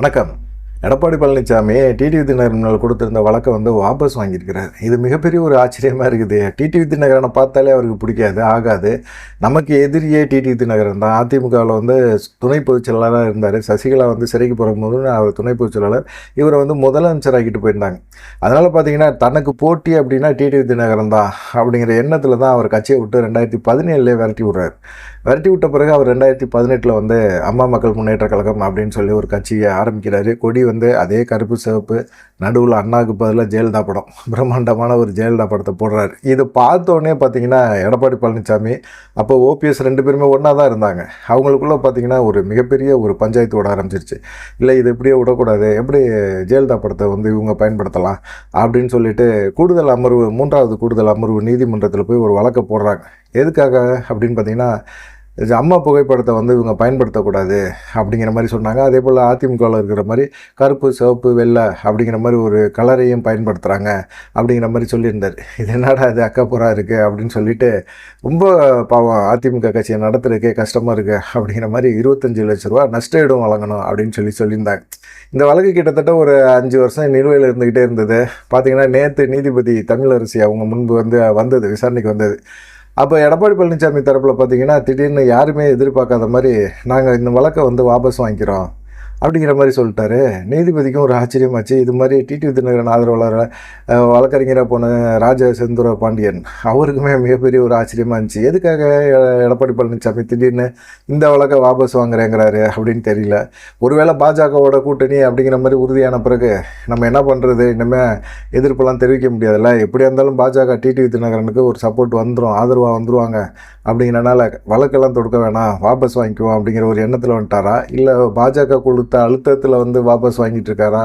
வணக்கம். எடப்பாடி பழனிசாமி டிடிவி தினகரன் கொடுத்திருந்த வழக்கை வாபஸ் வாங்கியிருக்கிறார். இது மிகப்பெரிய ஒரு ஆச்சரியமாக இருக்குது. டிடிவி தினகரனை பார்த்தாலே அவருக்கு பிடிக்காது, ஆகாது. நமக்கு எதிரியே டிடிவி தினகரன் தான். அதிமுகவில் துணை பொதுச் செயலாளராக இருந்தார். சசிகலா சிறைக்கு போகும்போது அவர் துணை பொதுச் செயலாளர். இவரை முதலமைச்சராகிட்டு போயிருந்தாங்க. அதனால் பார்த்தீங்கன்னா தனக்கு போட்டி அப்படின்னா டிடிவி தினகரன் தான் அப்படிங்கிற எண்ணத்தில் தான் அவர் கட்சியை விட்டு 2017 விரட்டி விட்றாரு. விரட்டி விட்ட பிறகு அவர் 2018 அம்மா மக்கள் முன்னேற்ற கழகம் அப்படின்னு சொல்லி ஒரு கட்சியை ஆரம்பிக்கிறாரு. கொடி அதே கருப்பு சிவப்பு, நடுவில் அண்ணாவுக்கு பதிலாக ஜெயலலிதா படம், பிரம்மாண்டமான ஒரு ஜெயலலிதா படத்தை போடுறாரு. இது பார்த்தோன்னே பார்த்தீங்கன்னா எடப்பாடி பழனிசாமி, அப்போ ஓபிஎஸ் 2 பேருமே ஒன்றா தான் இருந்தாங்க. அவங்களுக்குள்ளே பார்த்தீங்கன்னா ஒரு மிகப்பெரிய ஒரு பஞ்சாயத்து ஓட ஆரம்பிச்சிருச்சு. இல்லை இது இப்படியே விடக்கூடாது, எப்படி ஜெயலலிதா படத்தை இவங்க பயன்படுத்தலாம் அப்படின்னு சொல்லிட்டு கூடுதல் அமர்வு, 3வது கூடுதல் அமர்வு நீதிமன்றத்தில் போய் ஒரு வழக்கை போடுறாங்க. எதுக்காக அப்படின்னு பார்த்தீங்கன்னா, அம்மா புகைப்படத்தை இவங்க பயன்படுத்தக்கூடாது அப்படிங்கிற மாதிரி சொன்னாங்க. அதே போல் அதிமுகவில் இருக்கிற மாதிரி கருப்பு சிவப்பு வெள்ளை அப்படிங்கிற மாதிரி ஒரு கலரையும் பயன்படுத்துகிறாங்க அப்படிங்கிற மாதிரி சொல்லியிருந்தார். இது என்னடா இது அக்கப்புறா இருக்குது அப்படின்னு சொல்லிட்டு ரொம்ப பாவம் அதிமுக கட்சியை நடத்துறதுக்கே கஷ்டமாக இருக்குது அப்படிங்கிற மாதிரி 25 லட்ச ரூபா நஷ்ட ஈடும் வழங்கணும் அப்படின்னு சொல்லியிருந்தாங்க. இந்த வழக்கு கிட்டத்தட்ட ஒரு 5 வருஷம் நிலுவையில் இருந்துக்கிட்டே இருந்தது. பார்த்திங்கன்னா நேற்று நீதிபதி தமிழரசி அவங்க முன்பு வந்தது, விசாரணைக்கு வந்தது. அப்போ எடப்பாடி பழனிசாமி தரப்பில் பார்த்தீங்கன்னா திடீர்னு யாருமே எதிர்பார்க்காத மாதிரி நாங்கள் இந்த வழக்கை வாபஸ் வாங்கிக்கிறோம் அப்படிங்கிற மாதிரி சொல்லிட்டாரு. நீதிபதிக்கும் ஒரு ஆச்சரியமாச்சு. இது மாதிரி டிடிவி தினகரன் ஆதரவாளர் வழக்கறிஞராக போன ராஜ செந்தூர பாண்டியன் அவருக்குமே மிகப்பெரிய ஒரு ஆச்சரியமாக இருந்துச்சு. எதுக்காக எடப்பாடி பழனிசாமி திடீர்னு இந்த வழக்கை வாபஸ் வாங்குறேங்கிறாரு அப்படின்னு தெரியல. ஒருவேளை பாஜகவோட கூட்டணி அப்படிங்கிற மாதிரி உறுதியான பிறகு நம்ம என்ன பண்ணுறது, இனிமேல் எதிர்ப்பெல்லாம் தெரிவிக்க முடியாதுல்ல. எப்படியா இருந்தாலும் பாஜக டிடிவி தினகரனுக்கு ஒரு சப்போர்ட் ஆதரவாக வந்துருவாங்க அப்படிங்கிறனால வழக்கெல்லாம் தொடுக்க வேணாம், வாபஸ் வாங்கிக்குவோம் அப்படிங்கிற ஒரு எண்ணத்தில் வந்துட்டாரா, இல்லை பாஜக கொடுத்த அழுத்தத்தில் வாபஸ் வாங்கிட்டு இருக்காரா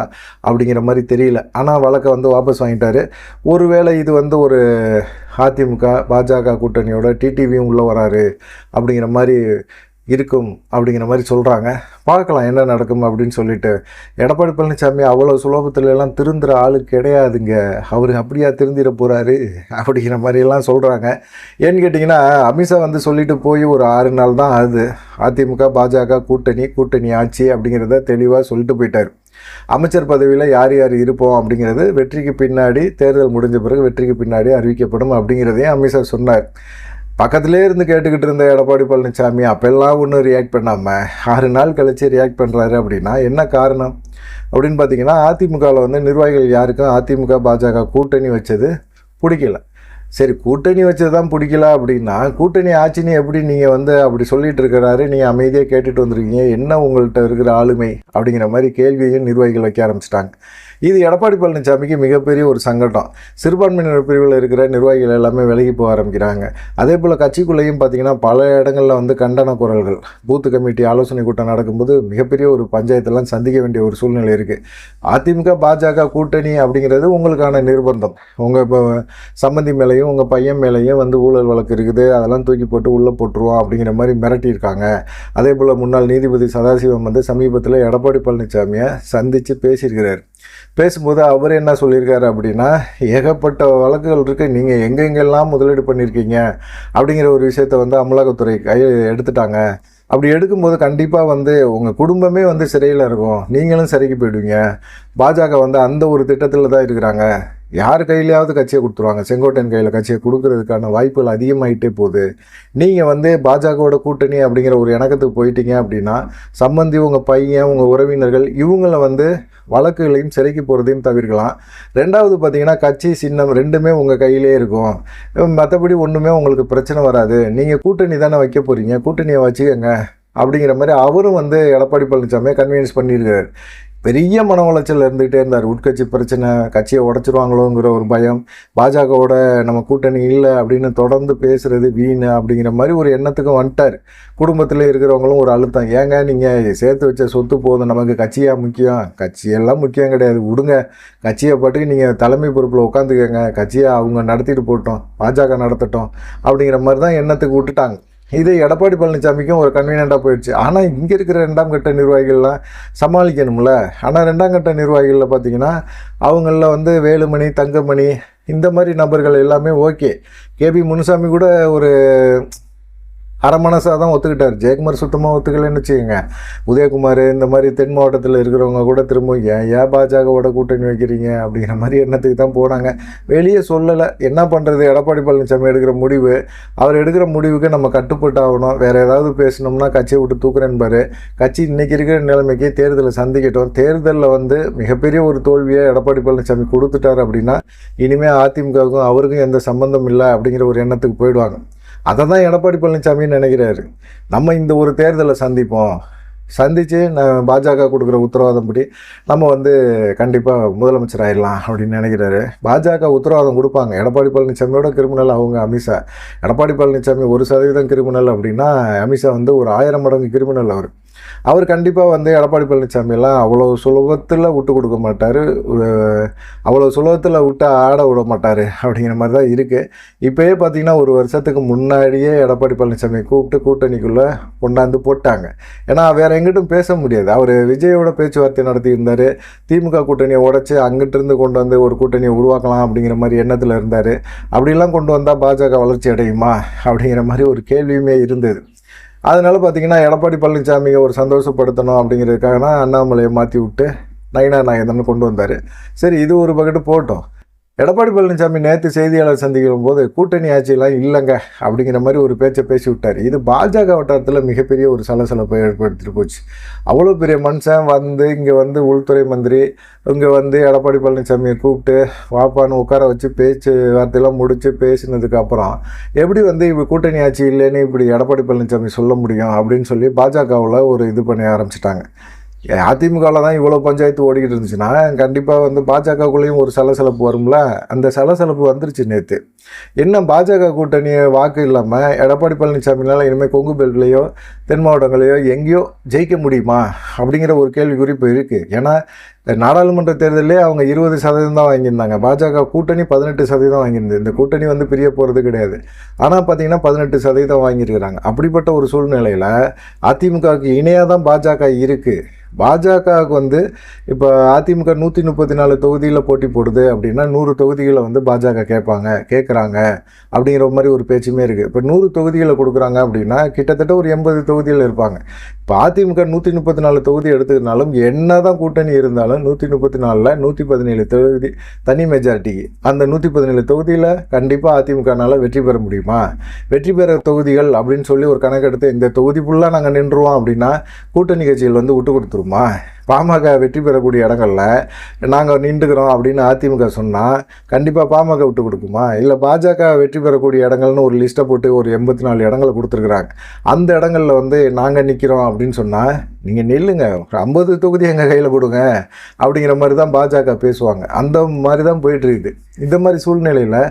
அப்படிங்கிற மாதிரி தெரியல. ஆனால் வழக்கை வாபஸ் வாங்கிட்டாரு. ஒருவேளை இது ஒரு அதிமுக பாஜக கூட்டணியோட டிடிவியும் உள்ளே வராரு அப்படிங்கிற மாதிரி இருக்கும் அப்படிங்கிற மாதிரி சொல்கிறாங்க. பார்க்கலாம் என்ன நடக்கும் அப்படின்னு சொல்லிட்டு. எடப்பாடி பழனிசாமி அவ்வளோ சுலபத்துலலாம் திருந்துற ஆளு கிடையாதுங்க. அவர் அப்படியா திருந்திட போகிறாரு அப்படிங்கிற மாதிரியெல்லாம் சொல்கிறாங்க. ஏன்னு கேட்டிங்கன்னா, அமித்ஷா சொல்லிட்டு போய் ஒரு 6 நாள் தான் ஆகுது. அதிமுக பாஜக கூட்டணி ஆட்சி அப்படிங்கிறத தெளிவாக சொல்லிட்டு போயிட்டார். அமைச்சர் பதவியில் யார் யார் இருப்போம் அப்படிங்கிறது வெற்றிக்கு பின்னாடி, தேர்தல் முடிஞ்ச பிறகு வெற்றிக்கு பின்னாடி அறிவிக்கப்படும் அப்படிங்கிறதையும் அமித்ஷா சொன்னார். பக்கத்திலே இருந்து கேட்டுக்கிட்டு இருந்த எடப்பாடி பழனிசாமி அப்போல்லாம் ஒன்றும் ரியாக்ட் பண்ணாமல் 6 நாள் கழித்து ரியாக்ட் பண்ணுறாரு. அப்படின்னா என்ன காரணம் அப்படின்னு பார்த்தீங்கன்னா, அதிமுகவில் நிர்வாகிகள் யாருக்கும் அதிமுக பாஜக கூட்டணி வச்சது பிடிக்கல. சரி, கூட்டணி வச்சது தான் பிடிக்கல அப்படின்னா கூட்டணி ஆட்சின்னு எப்படி நீங்கள் அப்படி சொல்லிட்டு இருக்கிறாரு, நீங்கள் அமைதியாக கேட்டுட்டு வந்துருக்கீங்க, என்ன உங்கள்கிட்ட இருக்கிற ஆளுமை அப்படிங்கிற மாதிரி கேள்வியையும் நிர்வாகிகள் வைக்க ஆரம்பிச்சிட்டாங்க. இது எடப்பாடி பழனிசாமிக்கு மிகப்பெரிய ஒரு சங்கடம். சிறுபான்மையினர் பிரிவில் இருக்கிற நிர்வாகிகள் எல்லாமே விலகி போக ஆரம்பிக்கிறாங்க. அதே போல் கட்சிக்குள்ளேயும் பார்த்திங்கன்னா பல இடங்களில் கண்டன குரல்கள், பூத்து கமிட்டி ஆலோசனை கூட்டம் நடக்கும்போது மிகப்பெரிய ஒரு பஞ்சாயத்தெல்லாம் சந்திக்க வேண்டிய ஒரு சூழ்நிலை இருக்குது. அதிமுக பாஜக கூட்டணி அப்படிங்கிறது உங்களுக்கான நிர்பந்தம். உங்கள் இப்போ சம்மந்தி மேலேயும் உங்கள் பையன் மேலேயும் ஊழல் வழக்கு இருக்குது, அதெல்லாம் தூக்கி போட்டு உள்ளே போட்டுருவோம் அப்படிங்கிற மாதிரி மிரட்டியிருக்காங்க. அதே போல் முன்னாள் நீதிபதி சதாசிவம் சமீபத்தில் எடப்பாடி பழனிசாமியை சந்தித்து பேசியிருக்கிறார். பேசும்போது அவர் என்ன சொல்லியிருக்காரு அப்படின்னா, ஏகப்பட்ட வழக்குகள் இருக்குது, நீங்கள் எங்கெங்கெல்லாம் முதலீடு பண்ணியிருக்கீங்க அப்படிங்கிற ஒரு விஷயத்தை அமலாக்கத்துறை எடுத்துட்டாங்க. அப்படி எடுக்கும்போது கண்டிப்பாக உங்கள் குடும்பமே சிறையில் இருக்கும், நீங்களும் சிறைக்கு போயிடுவீங்க. பாஜக அந்த ஒரு திட்டத்தில் தான் இருக்கிறாங்க. யார் கையிலையாவது கட்சியை கொடுத்துருவாங்க, செங்கோட்டையன் கையில் கட்சியை கொடுக்கறதுக்கான வாய்ப்புகள் அதிகமாகிட்டே போகுது. நீங்கள் பாஜகவோட கூட்டணி அப்படிங்கிற ஒரு இணக்கத்துக்கு போயிட்டீங்க அப்படின்னா சம்பந்தி, உங்கள் பையன், உங்கள் உறவினர்கள் இவங்களை வழக்குகளையும் சிறைக்கு போகிறதையும் தவிர்க்கலாம். 2வது பார்த்தீங்கன்னா, கட்சி சின்னம் 2மே உங்கள் கையிலே இருக்கும். மற்றபடி ஒன்றுமே உங்களுக்கு பிரச்சனை வராது. நீங்கள் கூட்டணி தானே வைக்க போகிறீங்க, கூட்டணியை வச்சுக்கோங்க அப்படிங்கிற மாதிரி அவரும் எடப்பாடி பழனிசாமியை கன்வின்ஸ் பண்ணியிருக்காரு. பெரிய மன உளைச்சல் இருந்துகிட்டே இருந்தார். உட்கட்சி பிரச்சனை, கட்சியை உடச்சிருவாங்களோங்கிற ஒரு பயம், பாஜகவோட நம்ம கூட்டணி இல்லை அப்படின்னு தொடர்ந்து பேசுகிறது வீண் அப்படிங்கிற மாதிரி ஒரு எண்ணத்துக்கும் வந்துட்டார். குடும்பத்தில் இருக்கிறவங்களும் ஒரு அழுத்தம், ஏங்க நீங்கள் சேர்த்து வச்ச சொத்து போதும், நமக்கு கட்சியாக முக்கியம், கட்சியெல்லாம் முக்கியம் கிடையாது, விடுங்க, கட்சியை பாட்டுக்கு நீங்கள் தலைமை பொறுப்பில் உட்காந்துக்கங்க, கட்சியை அவங்க நடத்திட்டு போட்டோம், பாஜக நடத்தட்டும் அப்படிங்கிற மாதிரி தான் எண்ணத்துக்கு விட்டுட்டாங்க. இது எடப்பாடி பழனிசாமிக்கும் ஒரு கன்வீனியண்ட்டாக போயிடுச்சு. ஆனால் இங்கே இருக்கிற 2ஆம் கட்ட நிர்வாகிகள்லாம் சமாளிக்கணும்ல. ஆனால் 2ஆம் கட்ட நிர்வாகிகளில் பார்த்திங்கன்னா அவங்களில் வேலுமணி, தங்கமணி இந்த மாதிரி நபர்கள் எல்லாமே ஓகே. கேபி முனுசாமி கூட ஒரு அரை மனசாக தான் ஒத்துக்கிட்டார். ஜெயக்குமார் சுத்தமாக ஒத்துக்கலைன்னு வச்சுக்கோங்க. உதயகுமார் இந்த மாதிரி தென் மாவட்டத்தில் இருக்கிறவங்க கூட திரும்ப ஏன் பாஜகவோட கூட்டணி வைக்கிறீங்க அப்படிங்கிற மாதிரி எண்ணத்துக்கு தான் போனாங்க. வெளியே சொல்லலை. என்ன பண்ணுறது, எடப்பாடி பழனிசாமி எடுக்கிற முடிவு, அவர் எடுக்கிற முடிவுக்கு நம்ம கட்டுப்பட்டு ஆகணும். வேறு ஏதாவது பேசினோம்னா கட்சியை விட்டு தூக்குறேன்பாரு. கட்சி இன்றைக்கி இருக்கிற நிலைமைக்கு தேர்தலை சந்திக்கட்டும். தேர்தலில் வந்து மிகப்பெரிய ஒரு தோல்வியை எடப்பாடி பழனிசாமி கொடுத்துட்டார் அப்படின்னா இனிமேல் அதிமுகவுக்கும் அவருக்கும் எந்த சம்பந்தம் இல்லை அப்படிங்கிற ஒரு எண்ணத்துக்கு போயிடுவாங்க. அதை தான் எடப்பாடி பழனிசாமின்னு நினைக்கிறாரு. நம்ம இந்த ஒரு தேர்தலை சந்தித்து பாஜக கொடுக்குற உத்தரவாதம் நம்ம வந்து கண்டிப்பாக முதலமைச்சர் ஆயிடலாம் அப்படின்னு நினைக்கிறாரு. பாஜக உத்தரவாதம் கொடுப்பாங்க. எடப்பாடி பழனிசாமியோட கிரிமினல் அவங்க அமித்ஷா. எடப்பாடி பழனிசாமி 1% கிரிமினல் அப்படின்னா அமித்ஷா வந்து ஒரு 1000 மடங்கு கிரிமினல். அவர் கண்டிப்பாக வந்து எடப்பாடி பழனிசாமியெல்லாம் அவ்வளோ சுலபத்தில் விட்டு கொடுக்க மாட்டார், அவ்வளோ சுலபத்தில் விட்டு ஆட விட மாட்டார் அப்படிங்கிற மாதிரி தான் இருக்குது. இப்போயே பார்த்திங்கன்னா ஒரு வருஷத்துக்கு முன்னாடியே எடப்பாடி பழனிசாமி கூப்பிட்டு கூட்டணிக்குள்ளே கொண்டாந்து போட்டாங்க. ஏன்னா வேறு எங்கிட்டும் பேச முடியாது. அவர் விஜயோட பேச்சுவார்த்தை நடத்தியிருந்தார். திமுக கூட்டணியை உடச்சி அங்கிட்டிருந்து கொண்டு வந்து ஒரு கூட்டணியை உருவாக்கலாம் அப்படிங்கிற மாதிரி எண்ணத்தில் இருந்தார். அப்படிலாம் கொண்டு வந்தால் பாஜக வளர்ச்சி அடையுமா அப்படிங்கிற மாதிரி ஒரு கேள்வியுமே இருந்தது. அதனால் பார்த்திங்கன்னா எடப்பாடி பழனிசாமியை ஒரு சந்தோஷப்படுத்தணும் அப்படிங்கிறதுக்காக தான் அண்ணாமலையை மாற்றி விட்டு நயினார் நாகேந்திரன் கொண்டு வந்தார். சரி, இது ஒரு பக்கெட்டு போட்டோம். எடப்பாடி பழனிசாமி நேற்று செய்தியாளர் சந்திக்கும் போது கூட்டணி ஆட்சியெல்லாம் இல்லைங்க அப்படிங்கிற மாதிரி ஒரு பேச்சை பேசி விட்டார். இது பாஜக வட்டாரத்தில் மிகப்பெரிய ஒரு சலசலப்பை ஏற்படுத்திட்டு போச்சு. அவ்வளோ பெரிய மனுஷன் வந்து இங்கே வந்து உள்துறை மந்திரி இங்கே வந்து எடப்பாடி பழனிசாமியை கூப்பிட்டு வாப்பான்னு உட்கார வச்சு பேச்சு வார்த்தையெல்லாம் முடித்து பேசினதுக்கப்புறம் எப்படி வந்து இப்போ கூட்டணி ஆட்சி இல்லைன்னு இப்படி எடப்பாடி பழனிசாமி சொல்ல முடியும் அப்படின்னு சொல்லி பாஜகவில் ஒரு இது பண்ண ஆரம்பிச்சிட்டாங்க. அதிமுகவில் தான் இவ்வளோ பஞ்சாயத்து ஓடிக்கிட்டு இருந்துச்சுன்னா கண்டிப்பாக வந்து பாஜகக்குள்ளேயும் ஒரு சலசலப்பு வரும்ல. அந்த சலசலப்பு வந்துருச்சு நேற்று. என்ன பாஜக கூட்டணி வாக்கு இல்லாமல் எடப்பாடி பழனிசாமினால இனிமேல் கொங்கு பெல்ட்லேயோ தென் மாவட்டங்களையோ எங்கேயோ ஜெயிக்க முடியுமா அப்படிங்கிற ஒரு கேள்விக்குறி இப்போ இருக்குது. ஏன்னா நாடாளுமன்ற தேர்தலே அவங்க 20% தான் வாங்கியிருந்தாங்க. பாஜக கூட்டணி 18% வாங்கியிருந்தது. இந்த கூட்டணி வந்து பிரிய போகிறது கிடையாது. ஆனால் பார்த்தீங்கன்னா 18% வாங்கியிருக்கிறாங்க. அப்படிப்பட்ட ஒரு சூழ்நிலையில் அதிமுகவுக்கு இணையாக தான் பாஜக இருக்குது. பாஜகவுக்கு வந்து இப்போ அதிமுக 134 தொகுதியில் போட்டி போடுது அப்படின்னா 100 தொகுதிகளை வந்து பாஜக கேட்குறாங்க அப்படிங்கிற மாதிரி ஒரு பேச்சுமே இருக்குது. இப்போ 100 தொகுதிகளை கொடுக்குறாங்க அப்படின்னா கிட்டத்தட்ட ஒரு 80 தொகுதியில் இருப்பாங்க. இப்போ அதிமுக 134 தொகுதி எடுத்துக்கினாலும் என்ன தான் கூட்டணி இருந்தாலும் 134ல் 117 தொகுதி தனி மெஜாரிட்டிக்கு. அந்த 117 தொகுதியில் கண்டிப்பாக அதிமுகனால் வெற்றி பெற முடியுமா? வெற்றி பெற தொகுதிகள் அப்படின்னு சொல்லி ஒரு கணக்கெடுத்து இந்த தொகுதி ஃபுல்லாக நாங்கள் நின்றுவோம் அப்படின்னா கூட்டணி கட்சிகள் வந்து விட்டு கொடுத்துருமா? பாமக வெற்றி பெறக்கூடிய இடங்களில் நாங்கள் நின்றுக்கிறோம் அப்படின்னு அதிமுக சொன்னால் கண்டிப்பாக பாமக விட்டு கொடுக்குமா? இல்லை பாஜக வெற்றி பெறக்கூடிய இடங்கள்னு ஒரு லிஸ்ட்டை போட்டு ஒரு 84 இடங்களை கொடுத்துருக்குறாங்க. அந்த இடங்களில் வந்து நாங்கள் நிற்கிறோம் அப்படின்னு சொன்னால் நீங்கள் நில்லுங்க, ஒரு 50 தொகுதி எங்கள் கையில் கொடுங்க அப்படிங்கிற மாதிரி தான் பாஜக பேசுவாங்க. அந்த மாதிரி தான் போயிட்டுருக்குது. இந்த மாதிரி சூழ்நிலையில்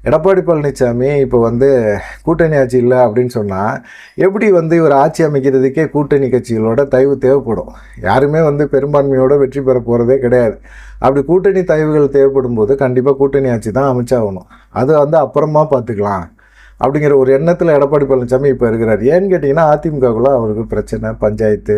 எடப்பாடி பழனிசாமி இப்போ வந்து கூட்டணி ஆட்சி இல்லை அப்படின்னு சொன்னால் எப்படி வந்து இவர் ஆட்சி அமைக்கிறதுக்கே கூட்டணி கட்சிகளோட தயவு தேவைப்படும். யாருமே வந்து பெரும்பான்மையோடு வெற்றி பெற போகிறதே கிடையாது. அப்படி கூட்டணி தயவுகள் தேவைப்படும் போது கண்டிப்பாக கூட்டணி ஆட்சி தான் அமைச்சாகணும். அது வந்து அப்புறமா பார்த்துக்கலாம் அப்படிங்கிற ஒரு எண்ணத்தில் எடப்பாடி பழனிசாமி இப்போ இருக்கிறார். ஏன்னு கேட்டிங்கன்னா அதிமுகக்குள்ளே அவருக்கு பிரச்சனை பஞ்சாயத்து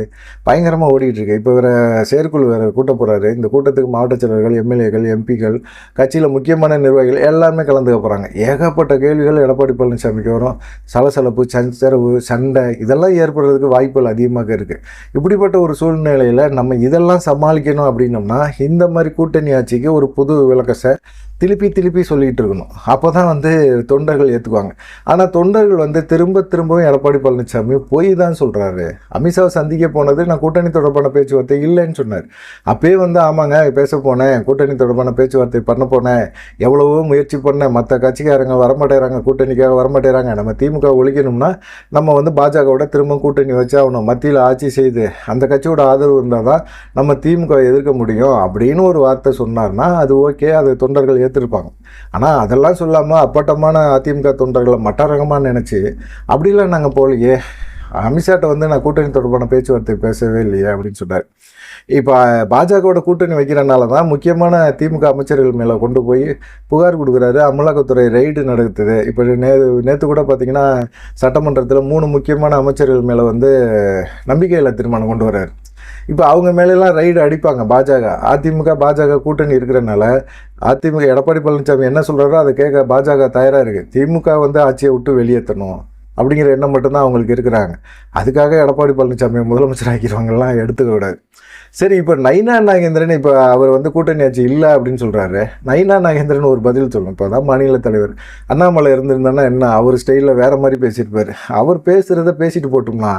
பயங்கரமாக ஓடிக்கிட்டு இருக்கு. இப்போ வேறு செயற்குழு வேறு கூட்ட போகிறாரு. இந்த கூட்டத்துக்கு மாவட்ட செயலர்கள், எம்எல்ஏக்கள், எம்பிக்கள், கட்சியில் முக்கியமான நிர்வாகிகள் எல்லாருமே கலந்துக்க போகிறாங்க. ஏகப்பட்ட கேள்விகள் எடப்பாடி பழனிசாமிக்கு வரும். சலசலப்பு, சச்சரவு, சண்டை இதெல்லாம் ஏற்படுறதுக்கு வாய்ப்புகள் அதிகமாக இருக்குது. இப்படிப்பட்ட ஒரு சூழ்நிலையில் நம்ம இதெல்லாம் சமாளிக்கணும் அப்படின்னோம்னா இந்த மாதிரி கூட்டணி ஆட்சிக்கு ஒரு புது விளக்கத்தை திருப்பி சொல்லிகிட்டு இருக்கணும். அப்போ தான் வந்து தொண்டர்கள் ஏற்றுக்குவாங்க. ஆனால் தொண்டர்கள் வந்து திரும்பவும் எடப்பாடி பழனிசாமி போய் தான் சொல்கிறாரு. அமித்ஷாவை சந்திக்க போனது நான் கூட்டணி தொடர்பான பேச்சுவார்த்தை இல்லைன்னு சொன்னார். அப்போயே வந்து ஆமாங்க பேச போனேன், கூட்டணி தொடர்பான பேச்சுவார்த்தை பண்ண போனேன், எவ்வளவோ முயற்சி பண்ணேன், மற்ற கட்சிக்காரங்க வரமாட்டேறாங்க, கூட்டணிக்காக வரமாட்டேறாங்க, நம்ம திமுக ஒழிக்கணும்னா நம்ம வந்து பாஜகவோட திரும்ப கூட்டணி வச்சு ஆகணும், மத்தியில் ஆட்சி செய்து அந்த கட்சியோட ஆதரவு இருந்தால் தான் நம்ம திமுக எதிர்க்க முடியும் அப்படின்னு ஒரு வார்த்தை சொன்னார்னா அது ஓகே, அது தொண்டர்கள் ஏற்றிருப்பாங்க. ஆனால் அதெல்லாம் சொல்லாமல் அப்பட்டமான அதிமுக தொண்டர்களை மட்டரகமாக நினச்சி அப்படிலாம் நாங்கள் போகலையே, அமித்ஷாட்ட வந்து நான் கூட்டணி தொடர்பான பேச்சுவார்த்தை பேசவே இல்லையே அப்படின்னு சொன்னார். இப்போ பாஜகவோட கூட்டணி வைக்கிறனால தான் முக்கியமான திமுக அமைச்சர்கள் மேலே கொண்டு போய் புகார் கொடுக்குறாரு. அமலாக்கத்துறை ரெய்டு நடக்குது. இப்போ நேற்று கூட பார்த்திங்கன்னா சட்டமன்றத்தில் 3 முக்கியமான அமைச்சர்கள் மேலே வந்து நம்பிக்கையில்லா தீர்மானம் கொண்டு வர்றாரு. இப்போ அவங்க மேலெல்லாம் ரைடு அடிப்பாங்க பாஜக. பாஜக கூட்டணி இருக்கிறனால எடப்பாடி பழனிசாமி என்ன சொல்கிறாரோ அதை கேட்க பாஜக தயாராக இருக்குது. திமுக வந்து ஆட்சியை விட்டு வெளியேற்றணும், அப்படிங்கிற எண்ணம் மட்டும்தான் அவங்களுக்கு இருக்கிறாங்க. அதுக்காக எடப்பாடி பழனிசாமியை முதலமைச்சர் ஆக்கிடுவாங்கலாம் எடுத்துக்க கூடாது. சரி, இப்போ நயினா நாகேந்திரன் இப்போ அவர் வந்து கூட்டணி ஆட்சி இல்லை அப்படின்னு சொல்கிறாரு. நயினா நாகேந்திரன் ஒரு பதில் சொல்லணும். இப்போ தான் மாநில தலைவர் அண்ணாமலை இருந்திருந்தானா என்ன, அவர் ஸ்டைலில் வேறு மாதிரி பேசியிருப்பார். அவர் பேசுகிறத பேசிட்டு போட்டோம்னா,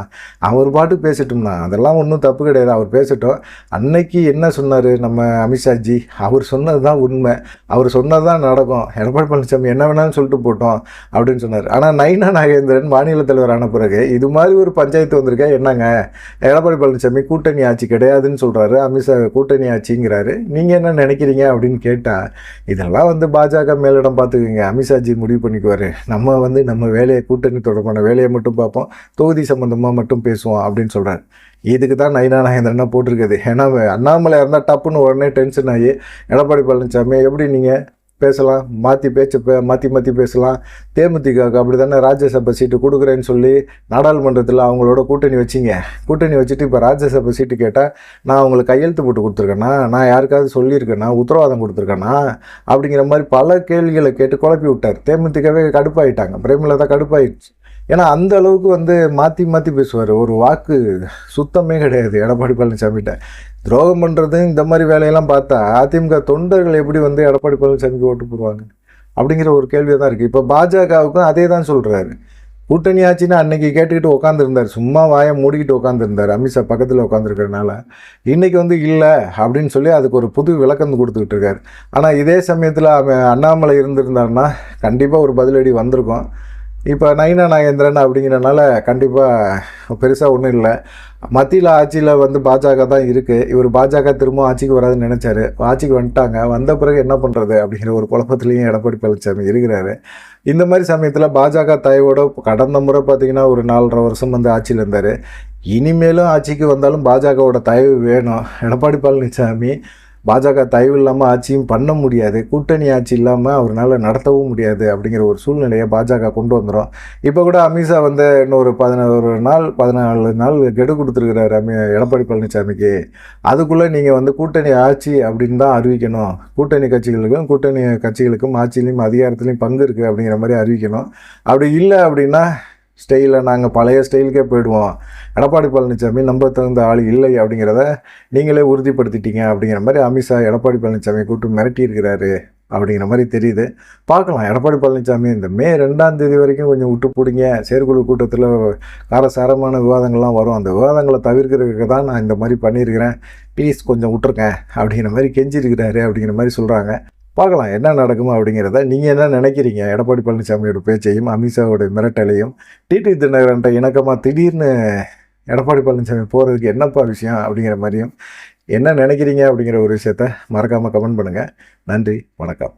அவர் பாட்டு பேசிட்டோம்னா அதெல்லாம் ஒன்றும் தப்பு கிடையாது. அவர் பேசட்டும். அன்னைக்கு என்ன சொன்னார் நம்ம அமித்ஷாஜி, அவர் சொன்னது தான் உண்மை, அவர் சொன்னது தான் நடக்கும், எடப்பாடி பழனிசாமி என்ன வேணாலும் சொல்லிட்டு போட்டோம் அப்படின்னு சொன்னார். ஆனால் நயினா நாகேந்திரன் மாநில தலைவர் ஆன பிறகு இது மாதிரி ஒரு பஞ்சாயத்து வந்திருக்கா என்னங்க, எடப்பாடி பழனிசாமி கூட்டணி ஆட்சி கிடையாதுன்னு சொல்கிறாரு, அமித்ஷா கூட்டணி ஆட்சிங்கிறாரு, நீங்கள் என்ன நினைக்கிறீங்க அப்படின்னு கேட்டால், இதெல்லாம் வந்து பாஜக மேலிடம் பார்த்துக்குங்க, அமித்ஷாஜி முடிவு பண்ணிக்குவார், நம்ம வந்து நம்ம வேலையை கூட்டணி தொடர்பான வேலையை மட்டும் பார்ப்போம், தொகுதி சம்மந்தமாக மட்டும் பேசுவோம் அப்படின்னு சொல்கிறார். இதுக்கு தான் நயினா நாகேந்திரனா போட்டிருக்குது. ஏன்னா அண்ணாமலை இருந்தால் டப்புன்னு உடனே டென்ஷன் ஆகி எடப்பாடி பழனிசாமி எப்படி நீங்கள் பேசலாம், மாற்றி பேசலாம், தேமுதிகவுக்கு அப்படி தானே ராஜ்யசபா சீட்டு கொடுக்குறேன்னு சொல்லி நாடாளுமன்றத்தில் அவங்களோட கூட்டணி வச்சுட்டு இப்போ ராஜ்யசபா சீட்டு கேட்டால் நான் அவங்களுக்கு கையெழுத்து போட்டு கொடுத்துருக்கேன்னா, நான் யாருக்காவது சொல்லியிருக்கேன்னா, உத்தரவாதம் கொடுத்துருக்கேன்னா அப்படிங்கிற மாதிரி பல கேள்விகளை கேட்டு குழப்பி விட்டார். தேமுதிகவே கடுப்பாயிட்டாங்க, பிரேமலதா கடுப்பாயிடுச்சு. ஏன்னா அந்த அளவுக்கு வந்து மாற்றி பேசுவார். ஒரு வாக்கு சுத்தமே கிடையாது எடப்பாடி பழனிசாமிகிட்ட. துரோகம் பண்ணுறது இந்த மாதிரி வேலையெல்லாம் பார்த்தா அதிமுக தொண்டர்கள் எப்படி வந்து எடப்பாடி பழனிசாமிக்கு ஓட்டு போடுவாங்க அப்படிங்கிற ஒரு கேள்வியாக தான் இருக்குது. இப்போ பாஜகவுக்கும் அதே தான் சொல்கிறாரு. கூட்டணி ஆச்சுன்னா அன்னைக்கு கேட்டுக்கிட்டு உட்காந்துருந்தார், சும்மா வாயை மூடிக்கிட்டு உட்காந்துருந்தார், அமித்ஷா பக்கத்தில் உட்காந்துருக்கிறதுனால. இன்றைக்கி வந்து இல்லை அப்படின்னு சொல்லி அதுக்கு ஒரு புது விளக்கம் கொடுத்துக்கிட்டு இருக்காரு. ஆனால் இதே சமயத்தில் அண்ணாமலை இருந்திருந்தாருன்னா கண்டிப்பாக ஒரு பதிலடி வந்திருக்கும். இப்போ நயினா நாகேந்திரன் அப்படிங்கிறனால கண்டிப்பாக பெருசாக ஒன்றும் இல்லை. மத்தியில் ஆட்சியில் வந்து பாஜக தான் இருக்குது. இவர் பாஜக திரும்ப ஆட்சிக்கு வராதுன்னு நினச்சாரு, ஆட்சிக்கு வந்துட்டாங்க. வந்த பிறகு என்ன பண்ணுறது அப்படிங்கிற ஒரு குழப்பத்துலேயும் எடப்பாடி பழனிசாமி இருக்கிறாரு. இந்த மாதிரி சமயத்தில் பாஜக தயவோட கடந்த முறை பார்த்திங்கன்னா ஒரு 4.5 வருஷம் வந்து ஆட்சியில் இருந்தார். இனிமேலும் ஆட்சிக்கு வந்தாலும் பாஜகவோட தயவு வேணும். எடப்பாடி பழனிசாமி பாஜக தயவு இல்லாமல் ஆட்சியும் பண்ண முடியாது, கூட்டணி ஆட்சி இல்லாமல் அவரால் நடத்தவும் முடியாது அப்படிங்கிற ஒரு சூழ்நிலையை பாஜக கொண்டு வந்துடும். இப்போ கூட அமித்ஷா வந்து இன்னொரு 14 நாள் கெடு கொடுத்துருக்கிறாரு எடப்பாடி பழனிசாமிக்கு. அதுக்குள்ளே நீங்கள் வந்து கூட்டணி ஆட்சி அப்படின்னு தான் அறிவிக்கணும், கூட்டணி கட்சிகளுக்கும் ஆட்சியிலையும் அதிகாரத்துலேயும் பங்கு இருக்குது அப்படிங்கிற மாதிரி அறிவிக்கணும். அப்படி இல்லை அப்படின்னா ஸ்டைலில் நாங்கள் பழைய ஸ்டைலுக்கே போயிடுவோம், எடப்பாடி பழனிசாமி நம்ப தகுந்த ஆள் இல்லை அப்படிங்கிறத நீங்களே உறுதிப்படுத்திட்டீங்க அப்படிங்கிற மாதிரி அமித்ஷா எடப்பாடி பழனிசாமி கூப்பிட்டு மிரட்டியிருக்கிறாரு அப்படிங்கிற மாதிரி தெரியுது. பார்க்கலாம், எடப்பாடி பழனிசாமி இந்த மே 2ஆம் தேதி வரைக்கும் கொஞ்சம் விட்டு பிடிங்க. செயற்குழு கூட்டத்தில் காரசாரமான விவாதங்கள்லாம் வரும், அந்த விவாதங்களை தவிர்க்கிறதுக்கு தான் நான் இந்த மாதிரி பண்ணியிருக்கிறேன், ப்ளீஸ் கொஞ்சம் விட்டுருக்கேன் அப்படிங்கிற மாதிரி கெஞ்சிருக்கிறாரு அப்படிங்கிற மாதிரி சொல்கிறாங்க. பார்க்கலாம் என்ன நடக்குமோ அப்படிங்கிறத. நீங்கள் என்ன நினைக்கிறீங்க எடப்பாடி பழனிசாமியோட பேச்சையும் அமித்ஷாவோட மிரட்டலையும்? டிடிவி தினகரன்ட்ட இணக்கமாக திடீர்னு எடப்பாடி பழனிசாமி போகிறதுக்கு என்னப்பா விஷயம் அப்படிங்கிற மாதிரியும் என்ன நினைக்கிறீங்க அப்படிங்கிற ஒரு விஷயத்த மறக்காமல் கமெண்ட் பண்ணுங்கள். நன்றி, வணக்கம்.